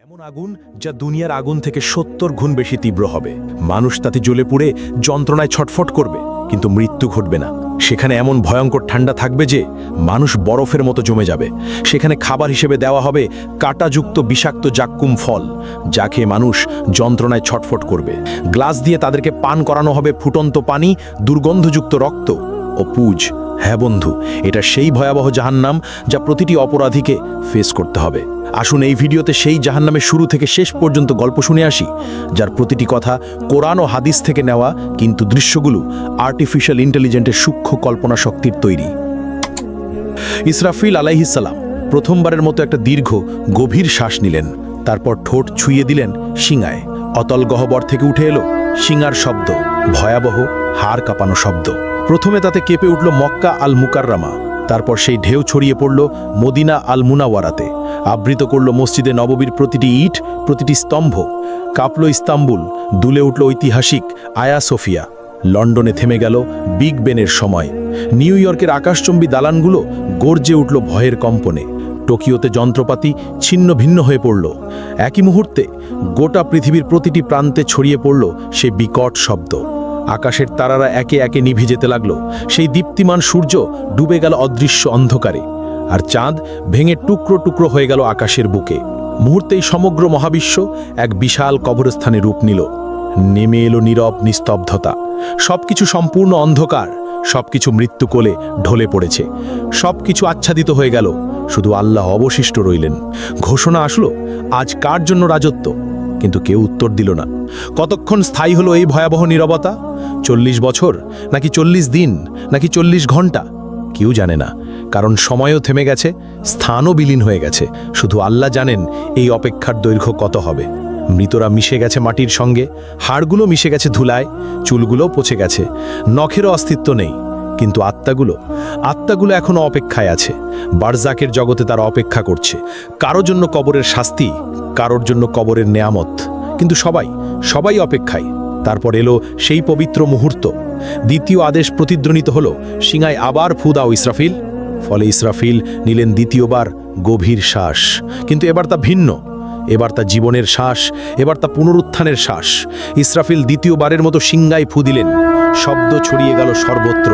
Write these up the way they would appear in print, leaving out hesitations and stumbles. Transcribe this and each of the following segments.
এমন আগুন যা দুনিয়ার আগুন থেকে ৭০ গুণ বেশি তীব্র হবে। মানুষ তাতে জ্বলে পুড়ে যন্ত্রণায় ছটফট করবে, কিন্তু মৃত্যু ঘটবে না। সেখানে এমন ভয়ঙ্কর ঠান্ডা থাকবে যে মানুষ বরফের মতো জমে যাবে। সেখানে খাবার হিসেবে দেওয়া হবে কাঁটাযুক্ত বিষাক্ত জাক্কুম ফল, যা খেয়ে মানুষ যন্ত্রণায় ছটফট করবে। গ্লাস দিয়ে তাদেরকে পান করানো হবে ফুটন্ত পানি, দুর্গন্ধযুক্ত রক্ত ও পুজ। হ্যাঁ বন্ধু, এটা সেই ভয়াবহ জাহান্নাম যা প্রতিটি অপরাধীকে ফেস করতে হবে। আসুন এই ভিডিওতে সেই জাহান্নামের শুরু থেকে শেষ পর্যন্ত গল্প শুনে আসি, যার প্রতিটি কথা কোরআন ও হাদিস থেকে নেওয়া, কিন্তু দৃশ্যগুলো আর্টিফিশিয়াল ইন্টেলিজেন্সের সূক্ষ্ম কল্পনা শক্তির তৈরি। ইসরাফিল আলাইহিসসালাম প্রথমবারের মতো একটা দীর্ঘ গভীর শ্বাস নিলেন, তারপর ঠোঁট ছুঁয়ে দিলেন শিঙায়। অতল গহ্বর থেকে উঠে এলো শিঙার শব্দ, ভয়াবহ হাড় কাঁপানো শব্দ। প্রথমে তাতে কেঁপে উঠল মক্কা আল মুকাররামা, তারপর সেই ঢেউ ছড়িয়ে পড়ল মদিনা আল মুনাওয়ারাতে, আবৃত করল মসজিদে নববীর প্রতিটি ইট, প্রতিটি স্তম্ভ। কাঁপল ইস্তাম্বুল, দুলে উঠল ঐতিহাসিক আয়া সোফিয়া। লন্ডনে থেমে গেল বিগ বেনের সময়। নিউ ইয়র্কের আকাশচম্বী দালানগুলো গর্জে উঠল ভয়ের কম্পনে। টোকিওতে যন্ত্রপাতি ছিন্ন ভিন্ন হয়ে পড়ল। একই মুহূর্তে গোটা পৃথিবীর প্রতিটি প্রান্তে ছড়িয়ে পড়ল সেই বিকট শব্দ। আকাশের তারারা একে একে নিভে যেতে লাগল। সেই দীপ্তিমান সূর্য ডুবে গেল অদৃশ্য অন্ধকারে, আর চাঁদ ভেঙে টুকরো টুকরো হয়ে গেল আকাশের বুকে। মুহূর্তেই সমগ্র মহাবিশ্ব এক বিশাল কবরস্থানে রূপ নিল। নেমে এলো নীরব নিস্তব্ধতা। সবকিছু সম্পূর্ণ অন্ধকার, সবকিছু মৃত্যু কোলে ঢলে পড়েছে। সবকিছু আচ্ছাদিত হয়ে গেল, শুধু আল্লাহ অবশিষ্ট রইলেন। ঘোষণা আসলো, আজ কার জন্য রাজত্ব? কিন্তু কেউ উত্তর দিল না। কতক্ষণ স্থায়ী হলো এই ভয়াবহ নীরবতা? 40 বছর, নাকি 40 দিন, নাকি 40 ঘন্টা? কেউ জানে না, কারণ সময়ও থেমে গেছে, স্থানও বিলীন হয়ে গেছে। শুধু আল্লাহ জানেন এই অপেক্ষার দৈর্ঘ্য কত হবে। মৃতরা মিশে গেছে মাটির সঙ্গে, হাড়গুলো মিশে গেছে ধুলায়, চুলগুলো পচে গেছে, নখেরও অস্তিত্ব নেই। কিন্তু আত্মাগুলো এখনো অপেক্ষায় আছে। বারজাকের জগতে তারা অপেক্ষা করছে, কারোর জন্য কবরের শাস্তি, কারোর জন্য কবরের নেয়ামত। কিন্তু সবাই অপেক্ষায়। তারপর এলো সেই পবিত্র মুহূর্ত। দ্বিতীয় আদেশ প্রতিধ্বনিত হলো, সিঙায় আবার ফু দাও ইসরাফিল। ফলে ইসরাফিল নিলেন দ্বিতীয়বার গভীর শ্বাস, কিন্তু এবার তা ভিন্ন। এবার তা জীবনের শ্বাস, এবার তা পুনরুত্থানের শ্বাস। ইসরাফিল দ্বিতীয়বারের মতো সিংগায় ফু দিলেন। শব্দ ছড়িয়ে গেল সর্বত্র।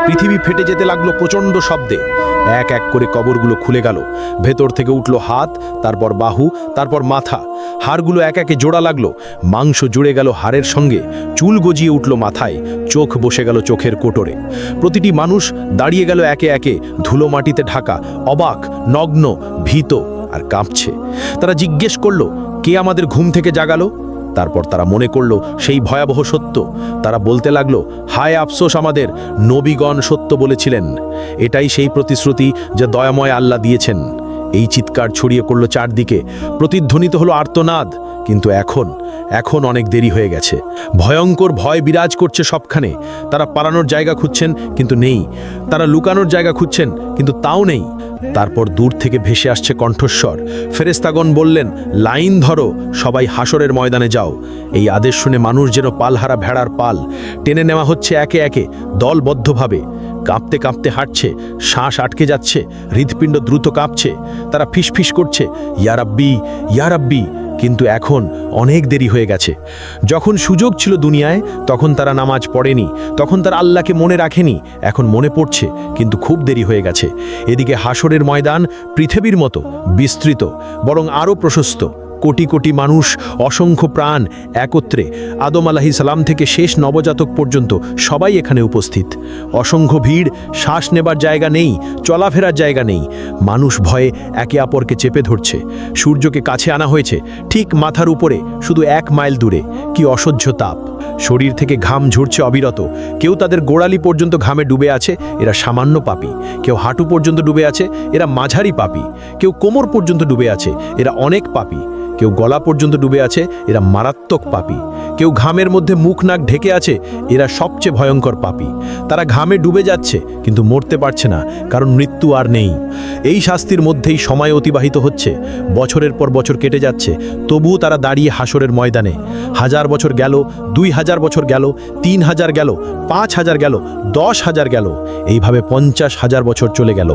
পৃথিবী ফেটে যেতে লাগলো প্রচণ্ড শব্দে। এক এক করে কবরগুলো খুলে গেল। ভেতর থেকে উঠল হাত, তারপর বাহু, তারপর মাথা। হাড়গুলো এক একে জোড়া লাগলো। মাংস জুড়ে গেল হাড়ের সঙ্গে। চুল গজিয়ে উঠল মাথায়। চোখ বসে গেল চোখের কোটরে। প্রতিটি মানুষ দাঁড়িয়ে গেল একে একে, ধুলো মাটিতে ঢাকা, অবাক, নগ্ন, ভীত আর কাঁপছে। তারা জিজ্ঞেস করল, কে আমাদের ঘুম থেকে জাগালো? তারপর তারা মনে করল সেই ভয়াবহ সত্য। তারা বলতে লাগলো, হায় আফসোস, আমাদের নবীগণ সত্য বলেছিলেন। এটাই সেই প্রতিশ্রুতি যা দয়াময় আল্লাহ দিয়েছেন। এই চিৎকার ছড়িয়ে পড়ল চারদিকে, প্রতিধ্বনিত হলো আর্তনাদ। কিন্তু এখন অনেক দেরি হয়ে গেছে। ভয়ঙ্কর ভয় বিরাজ করছে সবখানে। তারা পালানোর জায়গা খুঁজছেন, কিন্তু নেই। তারা লুকানোর জায়গা খুঁজছেন, কিন্তু তাও নেই। তারপর দূর থেকে ভেসে আসছে কণ্ঠস্বর। ফেরেশতাগণ বললেন, লাইন ধরো, সবাই হাসরের ময়দানে যাও। এই আদেশ শুনে মানুষ যেন পালহারা ভেড়ার পাল টেনে নেওয়া হচ্ছে একে একে, দলবদ্ধভাবে। কাঁপতে কাঁপতে হাঁটছে, শ্বাস আটকে যাচ্ছে, হৃৎপিণ্ড দ্রুত কাঁপছে। তারা ফিসফিস করছে, ইয়া রাব্বি, ইয়া রাব্বি। কিন্তু এখন অনেক দেরি হয়ে গেছে। যখন সুযোগ ছিল দুনিয়ায়, তখন তারা নামাজ পড়েনি, তখন তারা আল্লাহকে মনে রাখেনি। এখন মনে পড়ছে, কিন্তু খুব দেরি হয়ে গেছে। এদিকে হাসরের ময়দান পৃথিবীর মতো বিস্তৃত, বরং আরও প্রশস্ত। কোটি কোটি মানুষ, অসংখ্য প্রাণ একত্রে। আদম আলাইহিসসালাম থেকে শেষ নবজাতক পর্যন্ত সবাই এখানে উপস্থিত। অসংখ্য ভিড়, শ্বাস নেবার জায়গা নেই, চলাফেরার জায়গা নেই। মানুষ ভয়ে একে অপরকে চেপে ধরছে। সূর্যকে কাছে আনা হয়েছে, ঠিক মাথার উপরে, শুধু 1 মাইল দূরে। কি অসহ্য তাপ! শরীর থেকে ঘাম ঝরছে অবিরত। কেউ তাদের গোড়ালি পর্যন্ত ঘামে ডুবে আছে, এরা সামান্য পাপী। কেউ হাঁটু পর্যন্ত ডুবে আছে, এরা মাঝারি পাপী। কেউ কোমর পর্যন্ত ডুবে আছে, এরা অনেক পাপী। কেউ গলা পর্যন্ত ডুবে আছে, এরা মারাত্মক পাপী। কেউ ঘামের মধ্যে মুখ নাক ঢেকে আছে, এরা সবচেয়ে ভয়ঙ্কর পাপী। তারা ঘামে ডুবে যাচ্ছে, কিন্তু মরতে পারছে না, কারণ মৃত্যু আর নেই। এই শাস্তির মধ্যেই সময় অতিবাহিত হচ্ছে। বছরের পর বছর কেটে যাচ্ছে, তবুও তারা দাঁড়িয়ে হাসরের ময়দানে। 1000 বছর গেল, 2000 বছর গেল, 3000 গেল, 5000 গেল, 10,000 গেল, এইভাবে 50,000 বছর চলে গেল।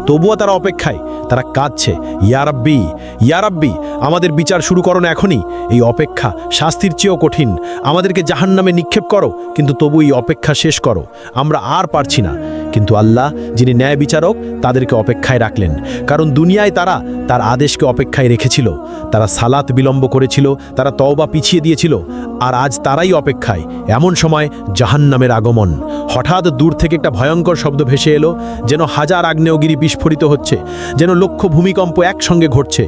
তবুও তারা অপেক্ষায়, তারা কাঁদছে, ইয়া রাব্বি, ইয়া রাব্বি, আমাদের বিচার শুরু করো না এখনই। এই অপেক্ষা শাস্তির চেয়েও কঠিন। আমাদেরকে জাহান্নামে নিক্ষেপ করো, কিন্তু তবু এই অপেক্ষা শেষ করো, আমরা আর পারছি না। কিন্তু আল্লাহ, যিনি ন্যায় বিচারক, তাদেরকে অপেক্ষায় রাখলেন, কারণ দুনিয়ায় তারা তার আদেশকে অপেক্ষায় রেখেছিল। তারা সালাত বিলম্ব করেছিল, তারা তওবা পিছিয়ে দিয়েছিল, আর আজ তারাই অপেক্ষায়। এমন সময় জাহান্নামের আগমন। হঠাৎ দূর থেকে একটা ভয়ঙ্কর শব্দ ভেসে এলো, যেন 1000 আগ্নেয়গিরি বিস্ফোরিত হচ্ছে, যেন লক্ষ ভূমিকম্প একসঙ্গে ঘটছে।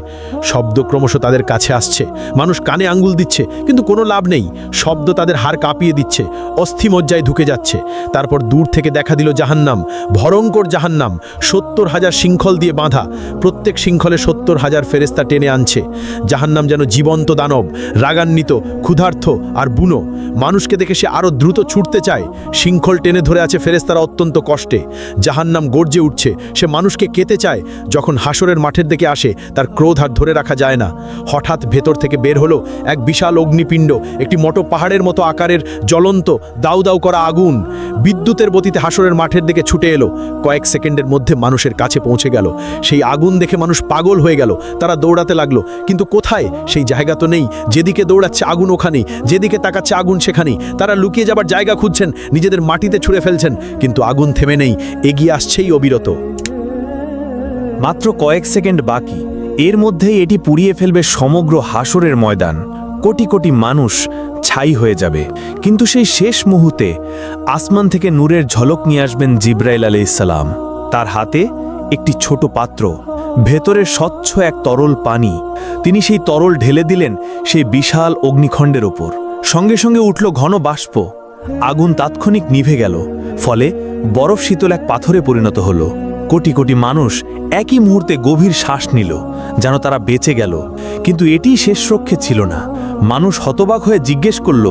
শব্দ ক্রমশ তাদের কাছে আসছে, মানুষ কানে আঙ্গুল দিচ্ছে, কিন্তু কোনো লাভ নেই। শব্দ তাদের হাড় কাঁপিয়ে দিচ্ছে, অস্থিমজ্জায় ঢুকে যাচ্ছে। তারপর দূর থেকে দেখা দিল জাহান্নাম, ভয়ঙ্কর জাহান্নাম, 70,000 শৃঙ্খল দিয়ে বাঁধা। প্রত্যেক শৃঙ্খলে 70,000 ফেরেস্তা টেনে আনছে। জাহান্নাম যেন জীবন্ত দানব, রাগান্বিত, ক্ষুধার্ত আর বুনো। মানুষকে দেখে সে আরও দ্রুত ছুটতে চায়। শৃঙ্খল টেনে ধরে আছে ফেরেস্তারা অত্যন্ত কষ্টে। জাহান্নাম গর্জে উঠছে, সে মানুষকে কেতে চায়। যখন হাসরের মাঠের দিকে আসে, তার ক্রোধ আর ধরে রাখা যায় না। হঠাৎ ভেতর থেকে বের হলো এক বিশাল অগ্নিপিণ্ড, একটি মোটো পাহাড়ের মতো আকারের, জ্বলন্ত, দাউ দাউ করা আগুন। বিদ্যুতের গতিতে হাসরের মাঠের দিকে ছুটে এলো। কয়েক সেকেন্ডের মধ্যে মানুষের কাছে পৌঁছে গেল। সেই আগুন দেখে মানুষ পাগল হয়ে গেল। তারা দৌড়াতে লাগলো, কিন্তু কোথায়? সেই জায়গা তো নেই। যেদিকে দৌড়াচ্ছে আগুন ওখানেই, যেদিকে তাকাচ্ছে আগুন সেখানেই। তারা লুকিয়ে যাবার জায়গা খুঁজছেন, নিজেদের মাটিতে ছুঁড়ে ফেলছেন, কিন্তু আগুন থেমে নেই, এগিয়ে আসছেই অবিরত। মাত্র কয়েক সেকেন্ড বাকি, এর মধ্যেই এটি পুড়িয়ে ফেলবে সমগ্র হাসরের ময়দান। কোটি কোটি মানুষ ছাই হয়ে যাবে। কিন্তু সেই শেষ মুহূর্তে আসমান থেকে নূরের ঝলক নিয়ে আসবেন জিবরাইল আলাইহিস সালাম। তার হাতে একটি ছোট পাত্র, ভেতরে স্বচ্ছ এক তরল পানি। তিনি সেই তরল ঢেলে দিলেন সেই বিশাল অগ্নিখণ্ডের ওপর। সঙ্গে সঙ্গে উঠল ঘন বাষ্প। আগুন তাৎক্ষণিক নিভে গেল, ফলে বরফ শীতল এক পাথরে পরিণত হলো। কোটি কোটি মানুষ একই মুহূর্তে গভীর শ্বাস নিল, যেন তারা বেঁচে গেল। কিন্তু এটিই শেষ রক্ষে ছিল না। মানুষ হতবাক হয়ে জিজ্ঞেস করল,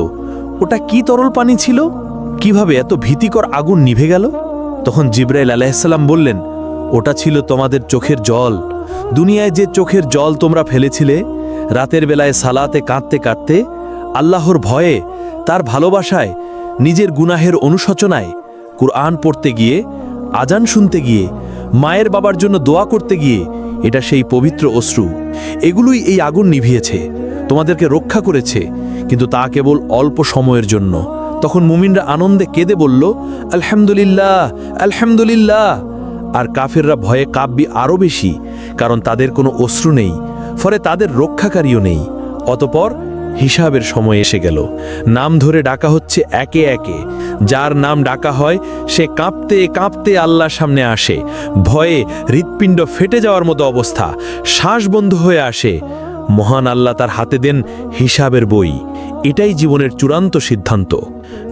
ওটা কি তরল পানি ছিল? কিভাবে এত ভীতিকর আগুন নিভে গেল? তখন জিবরাইল আলাইহিস সালাম বললেন, ওটা ছিল তোমাদের চোখের জল। দুনিয়ায় যে চোখের জল তোমরা ফেলেছিলে, রাতের বেলায় সালাতে কাঁদতে কাঁদতে, আল্লাহর ভয়ে, তার ভালোবাসায়, নিজের গুনাহের অনুশোচনায়, কুরআন পড়তে গিয়ে, আজান শুনতে গিয়ে, মায়ের বাবার জন্য দোয়া করতে গিয়ে, এটা সেই পবিত্র অশ্রু। এগুলোই এই আগুন নিভিয়েছে, তোমাদেরকে রক্ষা করেছে, কিন্তু তা কেবল অল্প সময়ের জন্য। তখন মুমিনরা আনন্দে কেঁদে বলল, আলহামদুলিল্লাহ, আলহামদুলিল্লাহ। আর কাফেররা ভয়ে কাঁপবে আরও বেশি, কারণ তাদের কোনো অশ্রু নেই, ফলে তাদের রক্ষাকারীও নেই। অতপর হিসাবের সময় এসে গেল। নাম ধরে ডাকা হচ্ছে একে একে। যার নাম ডাকা হয় সে কাঁপতে কাঁপতে আল্লাহর সামনে আসে। ভয়ে হৃৎপিণ্ড ফেটে যাওয়ার মতো অবস্থা, শ্বাস বন্ধ হয়ে আসে। মহান আল্লাহ তার হাতে দেন হিসাবের বই। এটাই জীবনের চূড়ান্ত সিদ্ধান্ত।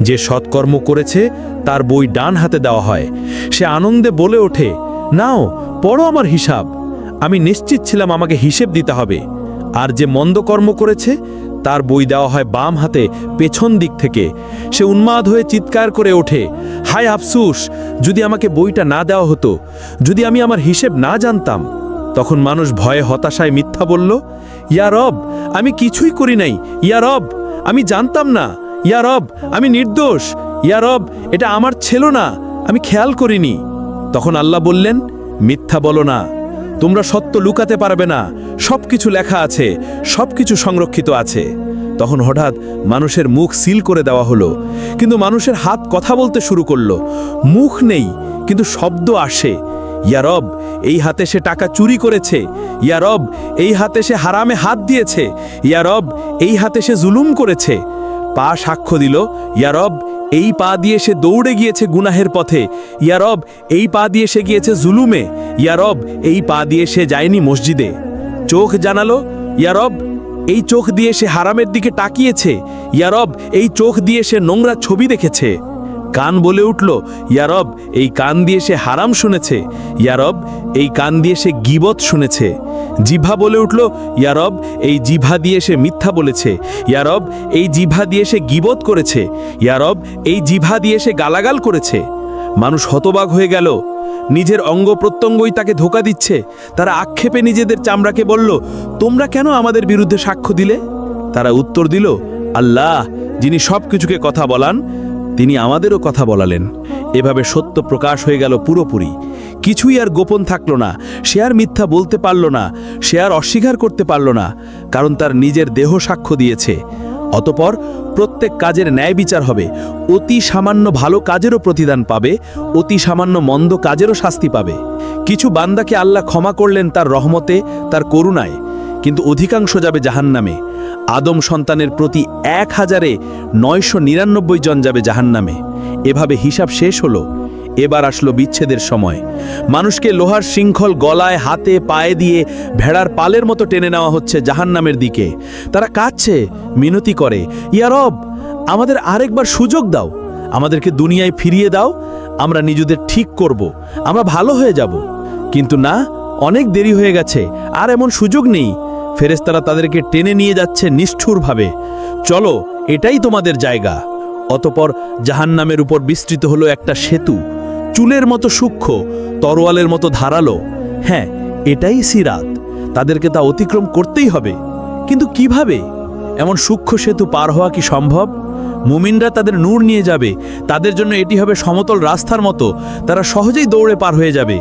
যে সৎকর্ম করেছে তার বই ডান হাতে দেওয়া হয়। সে আনন্দে বলে ওঠে, নাও পড়ো আমার হিসাব। আমি নিশ্চিত ছিলাম আমাকে হিসেব দিতে হবে। আর যে মন্দ কর্ম করেছে তার বই দেওয়া হয় বাম হাতে, পেছন দিক থেকে। সে উন্মাদ হয়ে চিৎকার করে ওঠে, হায় আফসোস, যদি আমাকে বইটা না দেওয়া হতো, যদি আমি আমার হিসেব না জানতাম। তখন মানুষ ভয়ে হতাশায় মিথ্যা বলল, ইয়া রব, আমি কিছুই করি নাই। ইয়া রব, আমি জানতাম না। ইয়া রব, আমি নির্দোষ। ইয়া রব, এটা আমার ছিল না, আমি খেয়াল করিনি। তখন আল্লাহ বললেন, মিথ্যা বলো না, তোমরা সত্য লুকাতে পারবে না। সবকিছু লেখা আছে, সবকিছু সংরক্ষিত আছে। তখন হঠাৎ মানুষের মুখ সিল করে দেওয়া হলো, কিন্তু মানুষের হাত কথা বলতে শুরু করলো। মুখ নেই, কিন্তু শব্দ আসে। ইয়া রব, এই হাতে সে টাকা চুরি করেছে। ইয়া রব, এই হাতে সে হারামে হাত দিয়েছে। ইয়া রব, এই হাতে সে জুলুম করেছে। পা সাক্ষ্য দিল, ইয়া রব, এই পা দিয়ে সে দৌড়ে গিয়েছে গুনাহের পথে। ইয়া রব, এই পা দিয়ে সে গিয়েছে জুলুমে। ইয়া রব, এই পা দিয়ে সে যায়নি মসজিদে। চোখ জানালো, ইয়া রব, এই চোখ দিয়ে সে হারামের দিকে তাকিয়েছে। ইয়া রব, এই চোখ দিয়ে সে নোংরা ছবি দেখেছে। কান বলে উঠল, ইয়া রব, এই কান দিয়ে সে হারাম শুনেছে। ইয়া রব, এই কান দিয়ে সে গীবত শুনেছে। জিভা বলে উঠল, ইয়া রব, এই জিভা দিয়ে সে মিথ্যা বলেছে। ইয়া রব, এই জিভা দিয়ে সে গীবত করেছে। ইয়া রব, এই জিভা দিয়ে সে গালাগাল করেছে। মানুষ হতবাক হয়ে গেল। নিজের অঙ্গ প্রত্যঙ্গই তাকে ধোঁকা দিচ্ছে। তারা আক্ষেপে নিজেদের চামড়াকে বলল, তোমরা কেন আমাদের বিরুদ্ধে সাক্ষ্য দিলে? তারা উত্তর দিল, আল্লাহ যিনি সব কিছুকে কথা বলান, তিনি আমাদেরও কথা বলালেন। এভাবে সত্য প্রকাশ হয়ে গেল পুরোপুরি। কিছুই আর গোপন থাকলো না। সে আর মিথ্যা বলতে পারল না, সে আর অস্বীকার করতে পারল না, কারণ তার নিজের দেহ সাক্ষ্য দিয়েছে। অতপর প্রত্যেক কাজের ন্যায় বিচার হবে। অতি সামান্য ভালো কাজেরও প্রতিদান পাবে, অতি সামান্য মন্দ কাজেরও শাস্তি পাবে। কিছু বান্দাকে আল্লাহ ক্ষমা করলেন তার রহমতে, তার করুণায়, কিন্তু অধিকাংশ যাবে জাহান্নামে। আদম সন্তানের প্রতি ১,৯৯৯ জন যাবে জাহান্নামে। এভাবে হিসাব শেষ হলো। এবার আসলো বিচ্ছেদের সময়। মানুষকে লোহার শৃঙ্খল গলায়, হাতে, পায়ে দিয়ে ভেড়ার পালের মতো টেনে নেওয়া হচ্ছে জাহান্নামের দিকে। তারা কাঁদছে, মিনতি করে, ইয়া রব, আমাদের আরেকবার সুযোগ দাও, আমাদেরকে দুনিয়ায় ফিরিয়ে দাও, আমরা নিজেদের ঠিক করব, আমরা ভালো হয়ে যাব। কিন্তু না, অনেক দেরি হয়ে গেছে, আর এমন সুযোগ নেই। ফেরেশতারা তাদেরকে টেনে নিয়ে যাচ্ছে নিষ্ঠুরভাবে। চলো, এটাই তোমাদের জায়গা। অতপর জাহান্নামের উপর বিস্তৃত হলো একটা সেতু, চুলের মতো সূক্ষ্ম, তরোয়ালের মতো ধারালো। হ্যাঁ, এটাই সিরাত। তাদেরকে তা অতিক্রম করতেই হবে। কিন্তু কিভাবে? এমন সূক্ষ্ম সেতু পার হওয়া কি সম্ভব? মুমিনরা তাদের নূর নিয়ে যাবে, তাদের জন্য এটি হবে সমতল রাস্তার মতো, তারা সহজেই দৌড়ে পার হয়ে যাবে।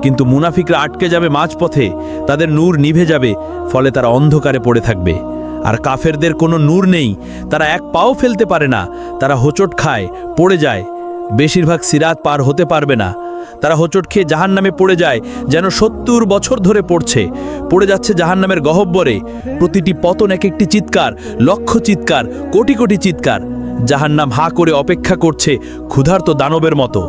কিন্তু মুনাফিকরা আটকে যাবে মাঝপথে, তাদের নূর নিভে যাবে, ফলে তারা অন্ধকারে পড়ে থাকবে। আর কাফেরদের কোনো নূর নেই, তারা এক পাও ফেলতে পারে না, তারা হোঁচট খায়, পড়ে যায়। বেশিরভাগ সিরাত পার হতে পারবে না। তারা হোঁচট খেয়ে জাহান্নামে পড়ে যায়, যেন ৭০ বছর ধরে পড়ে যাচ্ছে জাহান্নামের গহ্বরে। প্রতিটি পতন এক একটি চিৎকার, লক্ষ চিৎকার, কোটি কোটি চিৎকার। জাহান্নাম হা করে অপেক্ষা করছে ক্ষুধার্ত দানবের মতো।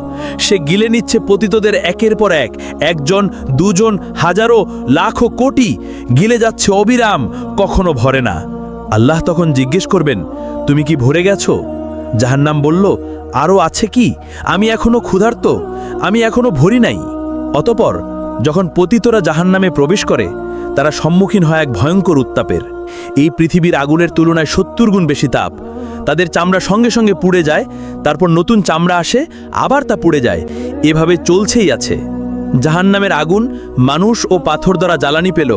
সে গিলে নিচ্ছে পতিতদের একের পর এক, একজন, দুজন, হাজারো, লাখো, কোটি, গিলে যাচ্ছে অবিরাম, কখনো ভরে না। আল্লাহ তখন জিজ্ঞেস করবেন, তুমি কি ভরে গেছো? জাহান্নাম বলল, আরও আছে কি? আমি এখনো ক্ষুধার্ত, আমি এখনো ভরি নাই। অতপর যখন পতিতরা জাহান্নামে প্রবেশ করে, তারা সম্মুখীন হয় এক ভয়ঙ্কর উত্তাপের। এই পৃথিবীর আগুনের তুলনায় ৭০ গুণ বেশি তাপ। তাদের চামড়া সঙ্গে সঙ্গে পুড়ে যায়, তারপর নতুন চামড়া আসে, আবার তা পুড়ে যায়। এভাবে চলছেই আছে। জাহান্নামের আগুন মানুষ ও পাথর দ্বারা জ্বালানি পেল,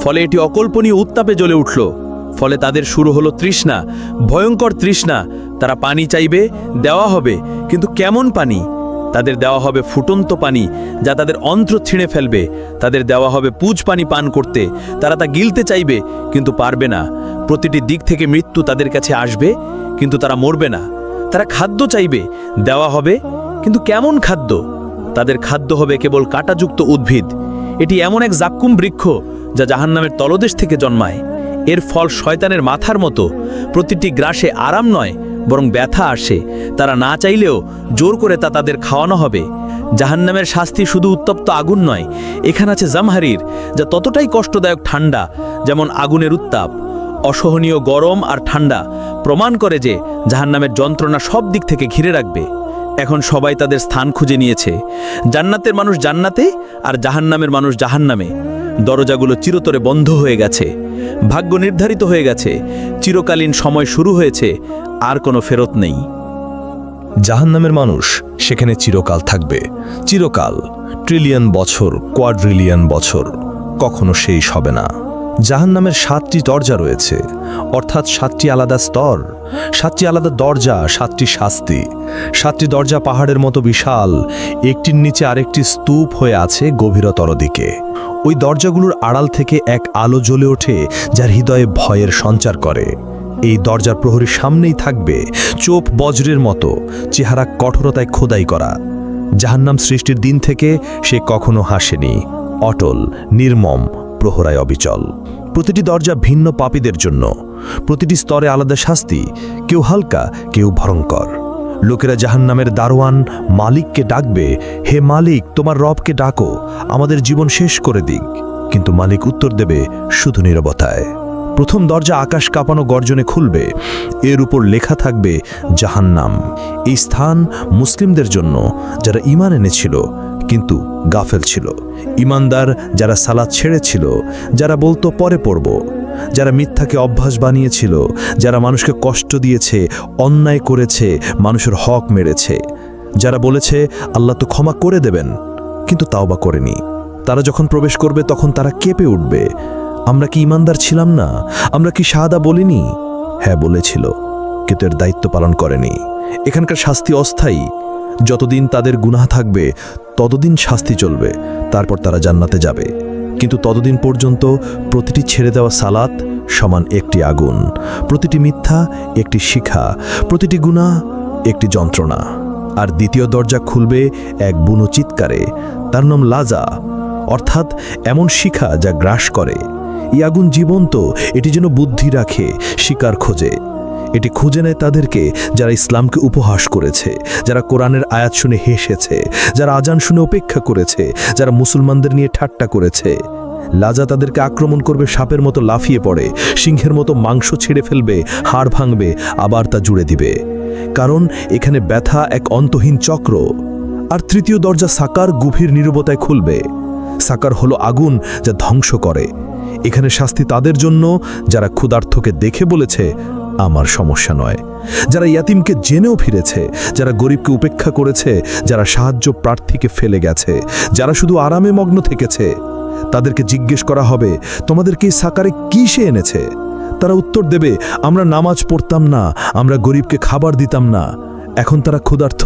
ফলে এটি অকল্পনীয় উত্তাপে জ্বলে উঠল। ফলে তাদের শুরু হলো তৃষ্ণা, ভয়ঙ্কর তৃষ্ণা। তারা পানি চাইবে, দেওয়া হবে, কিন্তু কেমন পানি? তাদের দেওয়া হবে ফুটন্ত পানি, যা তাদের অন্ত্র ছিঁড়ে ফেলবে। তাদের দেওয়া হবে পুজ পানি পান করতে, তারা তা গিলতে চাইবে, কিন্তু পারবে না। প্রতিটি দিক থেকে মৃত্যু তাদের কাছে আসবে, কিন্তু তারা মরবে না। তারা খাদ্য চাইবে, দেওয়া হবে, কিন্তু কেমন খাদ্য? তাদের খাদ্য হবে কেবল কাঁটাযুক্ত উদ্ভিদ। এটি এমন এক জাক্কুম বৃক্ষ, যা জাহান্নামের তলদেশ থেকে জন্মায়। এর ফল শয়তানের মাথার মতো। প্রতিটি গ্রাসে আরাম নয়, বরং ব্যথা আসে। তারা না চাইলেও জোর করে তা তাদের খাওয়ানো হবে। জাহান্নামের শাস্তি শুধু উত্তপ্ত আগুন নয়, এখানে আছে জামহারির, যা ততটাই কষ্টদায়ক ঠান্ডা যেমন আগুনের উত্তাপ। অসহনীয় গরম আর ঠান্ডা প্রমাণ করে যে জাহান্নামের যন্ত্রণা সব দিক থেকে ঘিরে রাখবে। এখন সবাই তাদের স্থান খুঁজে নিয়েছে। জান্নাতের মানুষ জান্নাতে, আর জাহান্নামের মানুষ জাহান্নামে। দরজাগুলো চিরতরে বন্ধ হয়ে গেছে, ভাগ্য নির্ধারিত হয়ে গেছে, চিরকালীন সময় শুরু হয়েছে, আর কোনো ফেরত নেই। জাহান্নামের মানুষ সেখানে চিরকাল থাকবে। চিরকাল, ট্রিলিয়ন বছর, কোয়াড্রিলিয়ন বছর, কখনো শেষ হবে না। জাহান্নামের 7টি দরজা রয়েছে, অর্থাৎ 7টি আলাদা স্তর, 7টি আলাদা দরজা, 7টি শাস্তি। 7টি দরজা পাহাড়ের মতো বিশাল, একটির নিচে আরেকটি স্তূপ হয়ে আছে গভীরতর দিকে। ওই দরজাগুলোর আড়াল থেকে এক আলো জ্বলে ওঠে, যার হৃদয়ে ভয়ের সঞ্চার করে। এই দরজার প্রহরীর সামনেই থাকবে চোপ বজ্রের মতো, চেহারা কঠোরতায় খোদাই করা। জাহান্নাম সৃষ্টির দিন থেকে সে কখনো হাসেনি, অটল, নির্মম, প্রহরায় অবিচল। প্রতিটি দরজা ভিন্ন পাপীদের জন্য, প্রতিটি স্তরে আলাদা শাস্তি, কেউ হালকা, কেউ ভয়ঙ্কর। লোকেরা জাহান্নামের দারোয়ান মালিককে ডাকবে, হে মালিক, তোমার রবকে ডাকো, আমাদের জীবন শেষ করে দিক। কিন্তু মালিক উত্তর দেবে শুধু নীরবতায়। প্রথম দরজা আকাশ কাঁপানো গর্জনে খুলবে, এর উপর লেখা থাকবে জাহান্নাম। এই স্থান মুসলিমদের জন্য, যারা ঈমান এনেছিল কিন্তু গাফেল ছিল, ঈমানদার যারা সালাত ছেড়েছিল, যারা বলতো পরে পড়ব, যারা মিথ্যাকে অভ্যাস বানিয়েছিল, যারা মানুষকে কষ্ট দিয়েছে, অন্যায় করেছে, মানুষের হক মেরেছে, যারা বলেছে আল্লাহ তো ক্ষমা করে দেবেন, কিন্তু তাওবা করেনি। তারা যখন প্রবেশ করবে তখন তারা কেঁপে উঠবে, আমরা কি ঈমানদার ছিলাম না? আমরা কি শাহাদা বলিনি? হ্যাঁ বলেছিল। কিন্তু এর দায়িত্ব পালন করেনি। এখানকার শাস্তি অস্থায়ী। যতদিন তাদের গুনাহ থাকবে ততদিন শাস্তি চলবে, তারপর তারা জান্নাতে যাবে। কিন্তু ততদিন পর্যন্ত প্রতিটি ছেড়ে দেওয়া সালাত সমান একটি আগুন, প্রতিটি মিথ্যা একটি শিখা, প্রতিটি গুনাহ একটি যন্ত্রণা। আর দ্বিতীয় দরজা খুলবে এক বুনো চিৎকারে, তার নাম লাজা, অর্থাৎ এমন শিখা যা গ্রাস করে। এই আগুন জীবন্ত, এটি যেন বুদ্ধি রাখে, শিকার খোঁজে। এটি খুঁজে নেয় তাদেরকে যারা ইসলামকে উপহাস করেছে, যারা কোরআনের আয়াত শুনে হেসেছে, যারা আজান শুনে উপেক্ষা করেছে, যারা মুসলমানদের নিয়ে ঠাট্টা করেছে। লাজা তাদেরকে আক্রমণ করবে, সাপের মতো লাফিয়ে পড়ে, সিংহের মতো মাংস ছিঁড়ে ফেলবে, হাড় ভাঙবে, আবার তা জুড়ে দিবে। কারণ এখানে ব্যথা এক অন্তহীন চক্র। আর তৃতীয় দরজা সাকার গভীর নীরবতায় খুলবে। সাকার হলো আগুন যা ধ্বংস করে। এখানে শাস্তি তাদের জন্য যারা ক্ষুধার্তকে দেখে বলেছে আমার সমস্যা নয়, যারা ইয়াতিমকে জেনেও ফিরেছে, যারা গরিবকে উপেক্ষা করেছে, যারা সাহায্য প্রার্থীকে ফেলে গেছে, যারা শুধু আরামে মগ্ন থেকেছে। তাদেরকে জিজ্ঞেস করা হবে, তোমাদেরকে এই সাকারে কি সে এনেছে? তারা উত্তর দেবে, আমরা নামাজ পড়তাম না, আমরা গরিবকে খাবার দিতাম না। এখন তারা ক্ষুধার্ত,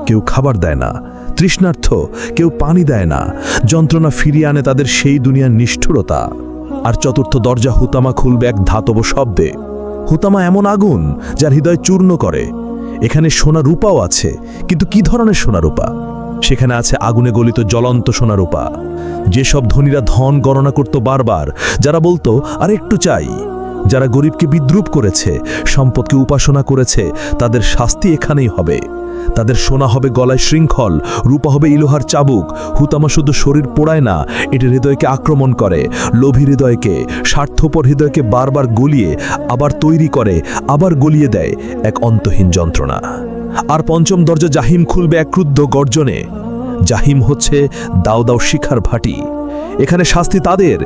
কেউ খাবার দেয় না, তৃষ্ণার্থ, কেউ পানি দেয় না। যন্ত্রণা ফিরিয়ে আনে তাদের সেই দুনিয়ার নিষ্ঠুরতা। আর চতুর্থ দরজা হুতামা খুলবে এক ধাতব শব্দে। হুতামা এমন আগুন যার হৃদয় চূর্ণ করে। এখানে সোনা রূপাও আছে, কিন্তু কি ধরনের সোনা রূপা? সেখানে আছে আগুনে গলিত জ্বলন্ত সোনা রূপা। যেসব ধনীরা ধন গণনা করত বারবার, যারা বলতো আর একটু চাই, যারা গরিবকে বিদ্রুপ করেছে, সম্পদকে উপাসনা করেছে, তাদের শাস্তি এখানেই হবে। তাদের সোনা হবে গলায় শৃঙ্খল, রূপা হবে ইলোহার চাবুক। হুতামা শুধু শরীর পোড়ায় না, এটি হৃদয়কে আক্রমণ করে, লোভী হৃদয়কে, স্বার্থপর হৃদয়কে বারবার গলিয়ে আবার তৈরি করে, আবার গলিয়ে দেয় এক অন্তহীন যন্ত্রণা। আর পঞ্চম দরজা জাহিম খুলবে এক ক্রুদ্ধ গর্জনে। জাহিম হচ্ছে দাও দাও শিখার ভাটি। এখানে শাস্তি তাদের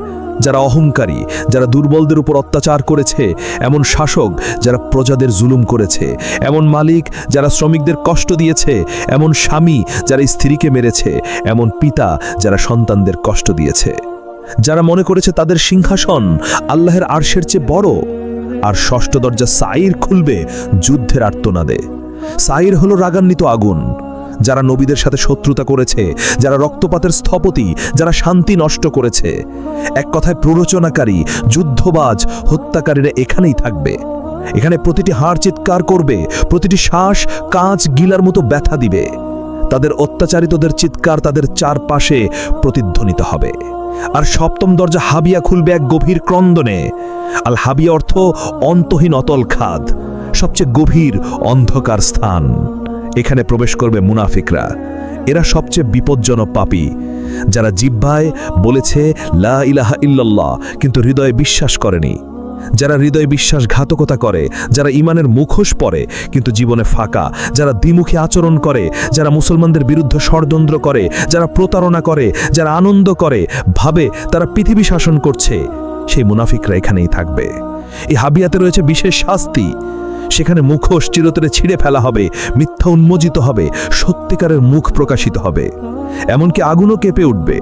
যারা অহংকারী, যারা দুর্বলদের উপর অত্যাচার করেছে, এমন শাসক যারা প্রজাদের জুলুম করেছে, এমন মালিক যারা শ্রমিকদের কষ্ট দিয়েছে, এমন স্বামী যারা স্ত্রীকে মেরেছে, এমন পিতা যারা সন্তানদের কষ্ট দিয়েছে, যারা মনে করেছে তাদের সিংহাসন আল্লাহর আরশের চেয়ে বড়। আর ষষ্ঠ দরজা সাইর খুলবে যুদ্ধের আর্তনাদে। সাইর হলো রাগান্বিত আগুন, যারা নবীদের সাথে শত্রুতা করেছে, যারা রক্তপাতের স্থপতি, যারা শান্তি নষ্ট করেছে। এক কথায় প্ররোচনাকারী, যুদ্ধবাজ, হত্যাকারীরা এখানেই থাকবে। এখানে প্রতিটি হাড় চিৎকার করবে, প্রতিটি শ্বাস কাঁচ গিলার মতো ব্যথা দিবে। তাদের অত্যাচারিতদের চিৎকার তাদের চারপাশে প্রতিধ্বনিত হবে। আর সপ্তম দরজা হাবিয়া খুলবে এক গভীর ক্রন্দনে। আল হাবিয়া অর্থ অন্তহীন অতল খাদ, সবচেয়ে গভীর অন্ধকার স্থান। এখানে প্রবেশ করবে মুনাফিকরা। এরা সবচেয়ে বিপজ্জনক পাপী, যারা জিহ্বায় বলেছে লা ইলাহা ইল্লাল্লাহ, কিন্তু হৃদয়ে বিশ্বাস করেনি। যারা হৃদয়ে বিশ্বাসঘাতকতা করে, যারা ঈমানের মুখোশ পরে কিন্তু জীবনে ফাঁকা, যারা দ্বিমুখী আচরণ করে, যারা মুসলমানদের বিরুদ্ধে ষড়যন্ত্র করে, যারা প্রতারণা করে, যারা আনন্দ করে, ভাবে তারা পৃথিবী শাসন করছে, সেই মুনাফিকরা এখানেই থাকবে। এই হাবিয়াতে রয়েছে বিশেষ শাস্তি। সেখানে মুখোশ চিরতরে ছিঁড়ে ফেলা হবে, মিথ্যা উন্মোচিত হবে, সত্যিকারের মুখ প্রকাশিত হবে, এমনকি আগুনও কেঁপে উঠবে।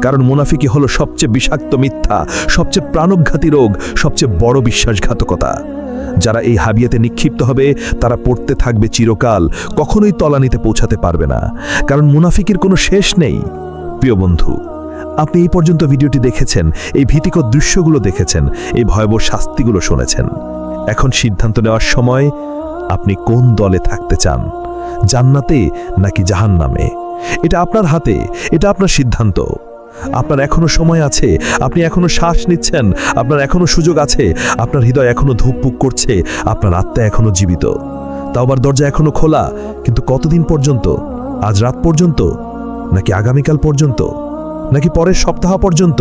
কারণ মুনাফিকি হলো সবচেয়ে বিষাক্ত মিথ্যা, সবচেয়ে প্রাণঘাতী রোগ, সবচেয়ে বড় বিশ্বাসঘাতকতা। যারা এই হাবিয়াতে নিক্ষিপ্ত হবে তারা পড়তে থাকবে চিরকাল, কখনোই তলানিতে পৌঁছাতে পারবে না, কারণ মুনাফিকির কোনো শেষ নেই। প্রিয় বন্ধু, আপনি এই পর্যন্ত ভিডিওটি দেখেছেন, এই ভীতিকর দৃশ্যগুলো দেখেছেন, এই ভয়াবহ শাস্তিগুলো শুনেছেন। এখন সিদ্ধান্ত নেওয়ার সময়, আপনি কোন দলে থাকতে চান, জান্নাতে নাকি জাহান্নামে? এটা আপনার হাতে, এটা আপনার সিদ্ধান্ত। আপনার এখনো সময় আছে, আপনি এখনো শ্বাস নিচ্ছেন, আপনার এখনো সুযোগ আছে, আপনার হৃদয় এখনো ধুকপুক করছে, আপনার আত্মা এখনো জীবিত। তাওবার দরজা এখনো খোলা, কিন্তু কতদিন পর্যন্ত? আজ রাত পর্যন্ত, নাকি আগামীকাল পর্যন্ত, নাকি পরের সপ্তাহ পর্যন্ত?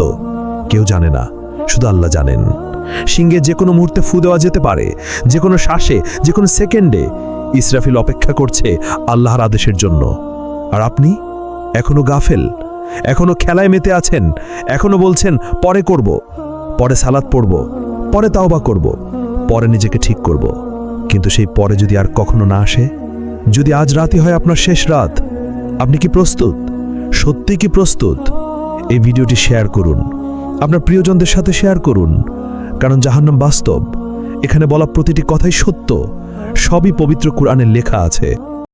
কেউ জানে না, শুধু আল্লাহ জানেন। সিংহে যে কোনো মুহূর্তে ফু দেওয়া যেতে পারে, যে কোনো শ্বাসে, যে কোনো সেকেন্ডে। ইসরাফিল অপেক্ষা করছে আল্লাহর আদেশের জন্য। আর আপনি এখনো গাফেল, এখনো খেলায় মেতে আছেন, এখনো বলছেন পরে করব, পরে সালাত পড়ব, পরে তাওবা করব, পরে নিজেকে ঠিক করব। কিন্তু সেই পরে যদি আর কখনো না আসে, যদি আজ রাতই হয় আপনার শেষ রাত, আপনি কি প্রস্তুত? সত্যি কি প্রস্তুত? এই ভিডিওটি শেয়ার করুন, আপনার প্রিয়জনদের সাথে শেয়ার করুন, কারণ জাহান্নাম বাস্তব। এখানে বলা প্রতিটি কথাই সত্য, সবই পবিত্র কুরআনে লেখা আছে।